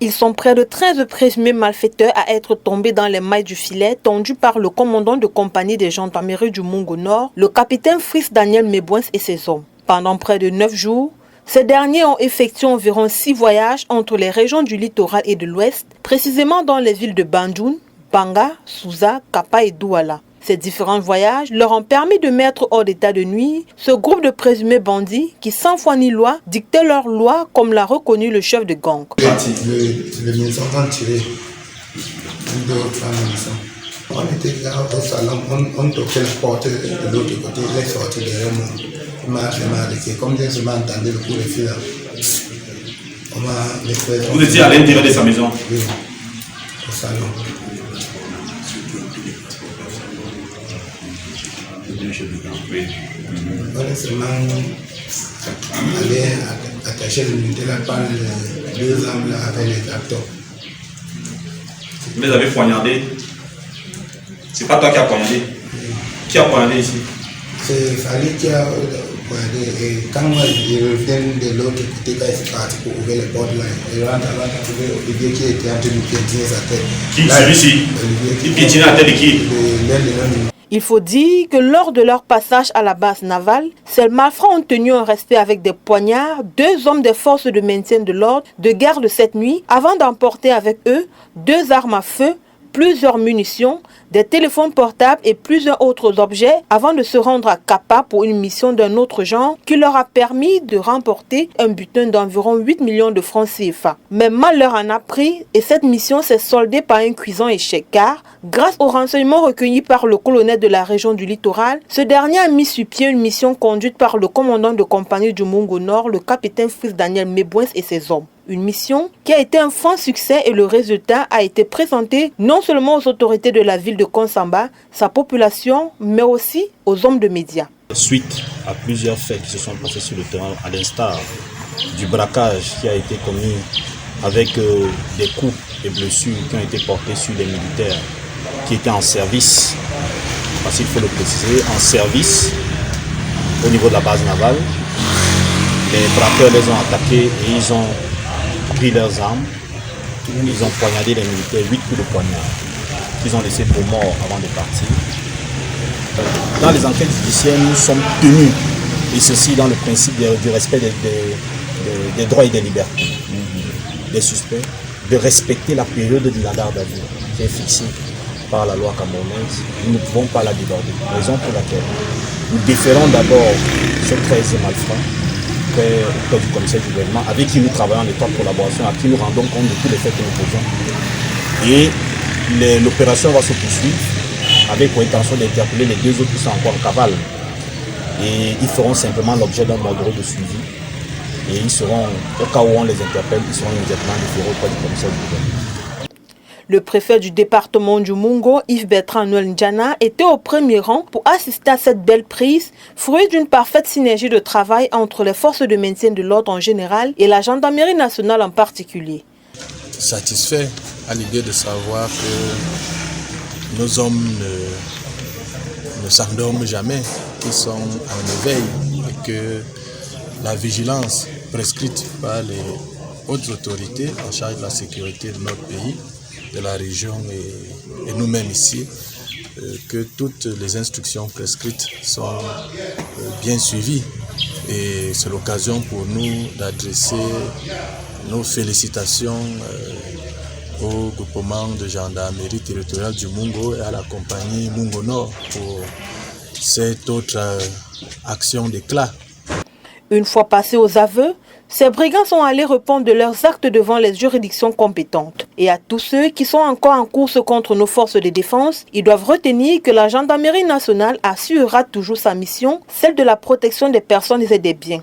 Ils sont près de 13 présumés malfaiteurs à être tombés dans les mailles du filet tendu par le commandant de compagnie des gendarmeries du Mungo Nord, le capitaine Fritz Daniel Mebouens et ses hommes. Pendant près de 9 jours, ces derniers ont effectué environ 6 voyages entre les régions du littoral et de l'ouest, précisément dans les villes de Bandoun, Banga, Souza, Kapa et Douala. Ces différents voyages leur ont permis de mettre hors d'état de nuire ce groupe de présumés bandits qui, sans foi ni loi, dictaient leurs lois comme l'a reconnu le chef de gang. Le munitions ont tiré on était là au salon, on toquait la porte de l'autre côté, il est sorti derrière moi. Il m'a arrêté, comme je m'ai entendu le coup de fil là. Vous étiez à l'intérieur de sa maison? Oui, au salon. Oui. On est seulement allé attacher le militaire là par les 2 armes là avec les tracteurs. Vous les avez poignardés? C'est pas toi qui as poignardé? Oui. Qui a poignardé ici? C'est Fali qui a poignardé. Et quand moi je reviens de l'autre côté, quand il s'est parti pour ouvrir les portes là, il rentre à trouver Olivier qui était en train de piétiner sa tête. Qui? Celui-ci? Il piétinait la tête de qui? Il faut dire que lors de leur passage à la base navale, ces malfrats ont tenu un respect avec des poignards 2 hommes des forces de maintien de l'ordre de garde cette nuit avant d'emporter avec eux 2 armes à feu, plusieurs munitions, des téléphones portables et plusieurs autres objets avant de se rendre à Kapa pour une mission d'un autre genre qui leur a permis de remporter un butin d'environ 8 millions de francs CFA. Mais malheur en a pris et cette mission s'est soldée par un cuisant échec car, grâce aux renseignements recueillis par le colonel de la région du littoral, ce dernier a mis sur pied une mission conduite par le commandant de compagnie du Mungo Nord, le capitaine Fritz Daniel Mebouens et ses hommes. Une mission qui a été un franc succès et le résultat a été présenté non seulement aux autorités de la ville de Konsamba, sa population, mais aussi aux hommes de médias. Suite à plusieurs faits qui se sont passés sur le terrain, à l'instar du braquage qui a été commis avec des coups et blessures qui ont été portés sur les militaires qui étaient en service, parce qu'il faut le préciser, en service au niveau de la base navale. Les braqueurs les ont attaqués et ils ont pris leurs armes, ils ont poignardé les militaires, 8 coups de poignard qu'ils ont laissés pour morts avant de partir. Dans les enquêtes judiciaires, nous sommes tenus, et ceci dans le principe du respect des droits et des libertés des suspects, de respecter la période de la garde à vue qui est fixée par la loi camerounaise. Nous ne pouvons pas la déborder, raison pour laquelle nous déférons d'abord ce 13 malfrats auprès du commissaire du gouvernement, avec qui nous travaillons en étroite collaboration, à qui nous rendons compte de tous les faits que nous posons. Et l'opération va se poursuivre avec pour intention d'interpeller les 2 autres qui sont encore en cavale. Et ils feront simplement l'objet d'un ordre de suivi. Et ils seront, au cas où on les interpelle, ils seront immédiatement déférés auprès du commissaire du gouvernement. Le préfet du département du Mungo, Yves-Bertrand Noël Ndjana, était au premier rang pour assister à cette belle prise, fruit d'une parfaite synergie de travail entre les forces de maintien de l'ordre en général et la gendarmerie nationale en particulier. Satisfait à l'idée de savoir que nos hommes ne s'endorment jamais, qu'ils sont en éveil et que la vigilance prescrite par les hautes autorités en charge de la sécurité de notre pays, de la région et nous-mêmes ici, que toutes les instructions prescrites sont bien suivies. Et c'est l'occasion pour nous d'adresser nos félicitations au groupement de gendarmerie territoriale du Mungo et à la compagnie Mungo Nord pour cette autre action d'éclat. Une fois passés aux aveux, ces brigands sont allés répondre de leurs actes devant les juridictions compétentes. Et à tous ceux qui sont encore en course contre nos forces de défense, ils doivent retenir que la gendarmerie nationale assurera toujours sa mission, celle de la protection des personnes et des biens.